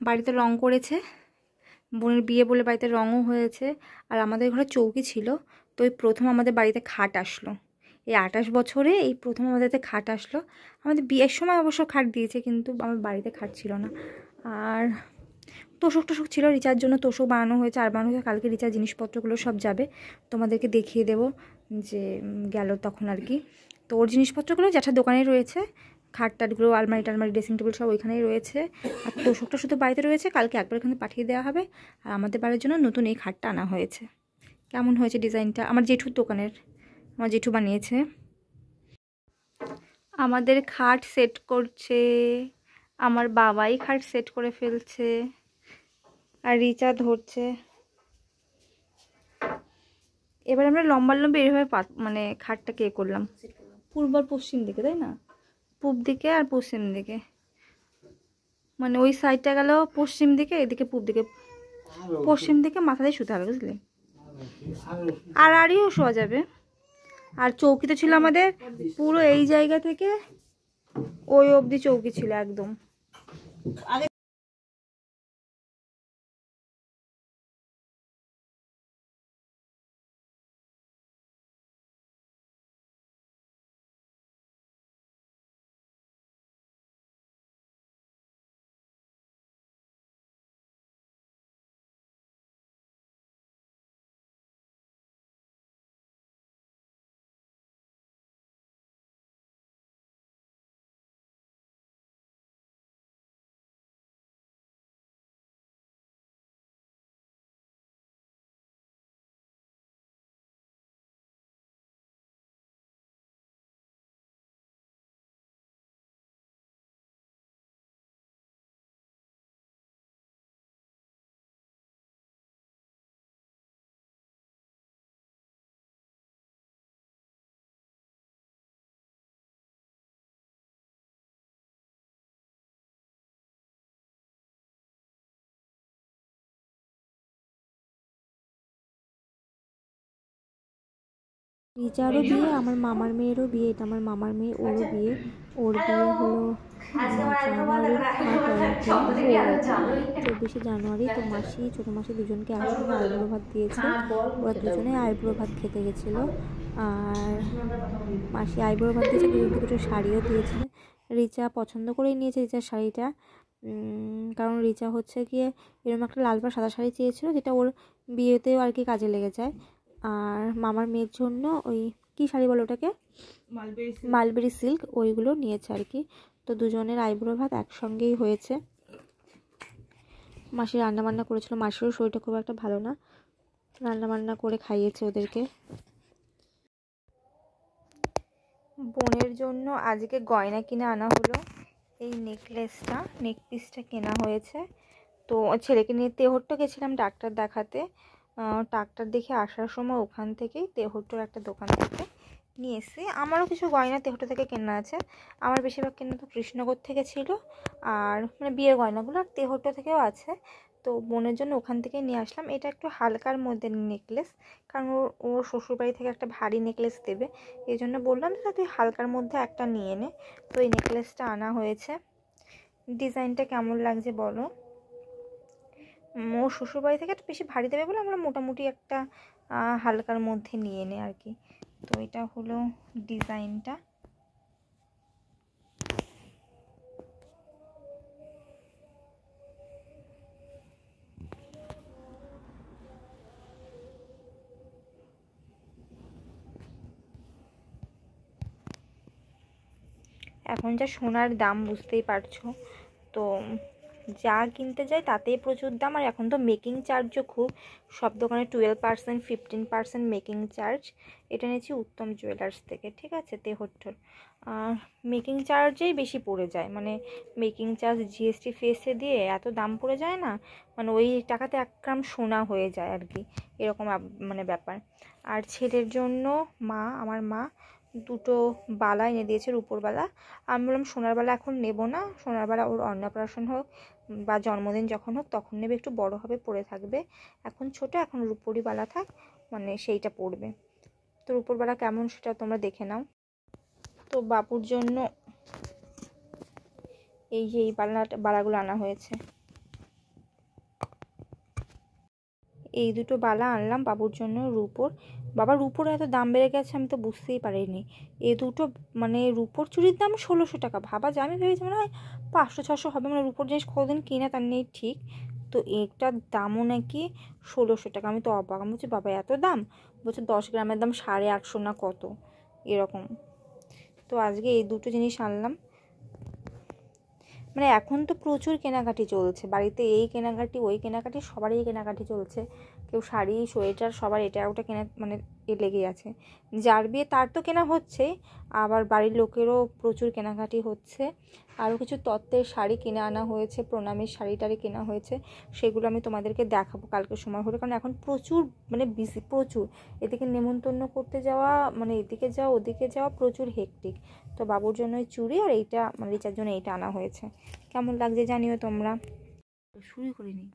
বাড়িতে রং করেছে, বোনের বিয়ে বলে বাড়িতে রঙও হয়েছে। আর আমাদের ঘরে চৌকি ছিল, তো এই প্রথম আমাদের বাড়িতে খাট আসলো। এই 28 বছরে এই প্রথম আমাদের খাট আসলো। আমাদের বিয়ের সময় অবশ্য খাট দিয়েছে, কিন্তু আমার বাড়িতে খাট ছিল না। আর তোষক টোষক ছিল, রিচার জন্য তোষক বানানো হয়েছে, আর বানানো হয়েছে। কালকে রিচার জিনিসপত্রগুলো সব যাবে, তোমাদেরকে দেখিয়ে দেবো যে গেল তখন আর কি। তো ওর জিনিসপত্রগুলো জ্যাঠার দোকানেই রয়েছে, খাট টাটগুলো, আলমারি টালমারি, ড্রেসিং টেবিল সব ওইখানেই রয়েছে। আর তোষকটা শুধু বাড়িতে রয়েছে, কালকে একবার এখানে পাঠিয়ে দেওয়া হবে। আর আমাদের বাড়ির জন্য নতুন এই খাটটা আনা হয়েছে। কেমন হয়েছে ডিজাইনটা? আমার জেঠুর দোকানের, আমার জেঠু বানিয়েছে। আমাদের খাট সেট করছে, আমার বাবাই খাট সেট করে ফেলছে, আর রিচা ধরছে। এবার আমরা লম্বা লম্বা এইভাবে মানে খাটটাকে করলাম পূর্ব আর পশ্চিম দিকে, তাই না? পূব দিকে আর পশ্চিম দিকে, মানে ওই সাইডটা গেল পশ্চিম দিকে, এদিকে পূব দিকে। পশ্চিম দিকে মাথা দিয়ে শুতে হবে, বুঝলি? আর আড়িও শোয়া যাবে। আর চৌকিতে ছিল আমাদের পুরো এই জায়গা থেকে ওই অবধি চৌকি ছিল একদম। রিচারও বিয়ে, আমার মামার মেয়েরও বিয়ে। এটা আমার মামার মেয়ে, ওরও বিয়ে। ওর বিয়ে হলো জানুয়ারির 24শে জানুয়ারি। তো মাসি, ছোটো মাসি দুজনকে একসঙ্গে আইবুড়ো ভাত দিয়েছে। ওরা দুজনে আইবুড়ো ভাত খেতে গেছিলো। আর মাসি আইবুড়ো ভাত দিয়েছে, দুজনকে দুটো শাড়িও দিয়েছে। রিচা পছন্দ করেই নিয়েছে রিচার শাড়িটা, কারণ রিচা হচ্ছে গিয়ে এরকম একটা লাল বা সাদা শাড়ি চেয়েছিল, যেটা ওর বিয়েতেও আর কি কাজে লেগে যায়। আর মামার মেয়ের জন্য ওই কী শাড়ি বলো ওটাকে, মালবেরি সিল্ক, ওইগুলো নিয়েছে আর কি। তো দুজনের আইবুড়ো ভাত একসঙ্গেই হয়েছে। মাসি রান্নাবান্না করেছিল, মাসিরও শরীরটা খুব একটা ভালো না, রান্নাবান্না করে খাইয়েছে ওদেরকে। বোনের জন্য আজকে গয়না কিনে আনা হলো। এই নেকলেসটা, নেক পিসটা কেনা হয়েছে। তো ছেলেকে নিয়ে তেহট্ট গেছিলাম ডাক্তার দেখাতে। ডাক্তার দেখে আসার সময় ওখান থেকেই তেহট্টর একটা দোকান থেকে নিয়ে এসে, আমারও কিছু গয়না তেহট্ট থেকে কেনা আছে। আমার বেশিরভাগ কেনা তো কৃষ্ণনগর থেকে ছিল, আর মানে বিয়ের গয়নাগুলো আর তেহট্ট থেকেও আছে। তো বোনের জন্য ওখান থেকে নিয়ে আসলাম। এটা একটু হালকার মধ্যে নেকলেস, কারণ ওর শ্বশুরবাড়ি থেকে একটা ভারী নেকলেস দেবে, এই জন্য বললাম যে তুই হালকার মধ্যে একটা নিয়ে নে। তো এই নেকলেসটা আনা হয়েছে। ডিজাইনটা কেমন লাগছে বলো? ওর শ্বশুরবাড়ি থেকে একটু বেশি ভারী দেবে বলে আমরা মোটামুটি একটা হালকার মধ্যে নিয়ে নে আর কি। তো এটা হলো ডিজাইনটা। এখন যা সোনার দাম বুঝতেই পারছো, তো যা কিনতে যাই তাতেই প্রচুর দাম। আর এখন তো মেকিং চার্জও খুব, সব দোকানে 12%, 15% মেকিং চার্জ। এটা নিয়েছি উত্তম জুয়েলার্স থেকে, ঠিক আছে, তেহট্টর। মেকিং চার্জেই বেশি পড়ে যায়, মানে মেকিং চার্জ জিএসটি ফেসে দিয়ে এত দাম পড়ে যায় না, মানে ওই টাকাতে 1 গ্রাম সোনা হয়ে যায় আর কি, এরকম মানে ব্যাপার। আর ছেলের জন্য আমার মা দুটো বালা এনে দিয়েছে, রূপোর বালা। আমি বললাম সোনার বালা এখন নেব না, সোনার বালা ওর অন্নপ্রাশন হোক বা জন্মদিন যখন হোক তখন নেবে, একটু বড় হবে পরে থাকবে। এখন ছোট, এখন রূপোরই বালা থাক, মানে সেইটা পড়বে। তো রূপোর বালা কেমন সেটা তোমরা দেখে নাও। তো বাবুর জন্য এই যে এই বালাগুলো আনা হয়েছে। এই দুটো বালা আনলাম বাবুর জন্য রূপোর। বাবার রূপোর এত দাম বেড়ে গেছে আমি তো বুঝতেই পারিনি। এই দুটো মানে রূপোর চুড়ির দাম 1600 টাকা। ভাবা যায়, আমি ভেবেছি মনে হয় 500-600 হবে, মানে রূপোর জিনিস কতদিন কিনে তার নেই ঠিক। তো এটার দামও নাকি 1600 টাকা। আমি তো অবাক, আমি বলছি বাবা এত দাম? বলছে 10 গ্রামের দাম 850 না কত এরকম। তো আজকে এই দুটো জিনিস আনলাম। মানে এখন তো প্রচুর কেনাকাটি চলছে বাড়িতে, এই কেনাকাটি ওই কেনাকাটি, সবারই কেনাকাটি চলছে। কেউ শাড়ি সোয়েটার সবার এটা ওটা কেনা মানে লেগেই আছে। যার বিয়ে তার তো কেনা হচ্ছে, আবার বাড়ির লোকেরও প্রচুর কেনাকাটি হচ্ছে। আরও কিছু তত্ত্বের শাড়ি কিনে আনা হয়েছে, প্রণামীর শাড়ি টাড়ি কেনা হয়েছে, সেগুলো আমি তোমাদেরকে দেখাবো কালকে সময় হলে। কারণ এখন প্রচুর মানে বিজি, প্রচুর এদিকে নেমন্তন্ন করতে যাওয়া, মানে এদিকে যাওয়া ওদিকে যাওয়া, প্রচুর হেক্টিক। তো বাবুর জন্য চুড়ি আর এইটা মানে রিচার জন্য এইটা আনা হয়েছে। কেমন লাগছে জানিও তোমরা। শুরু করিনি।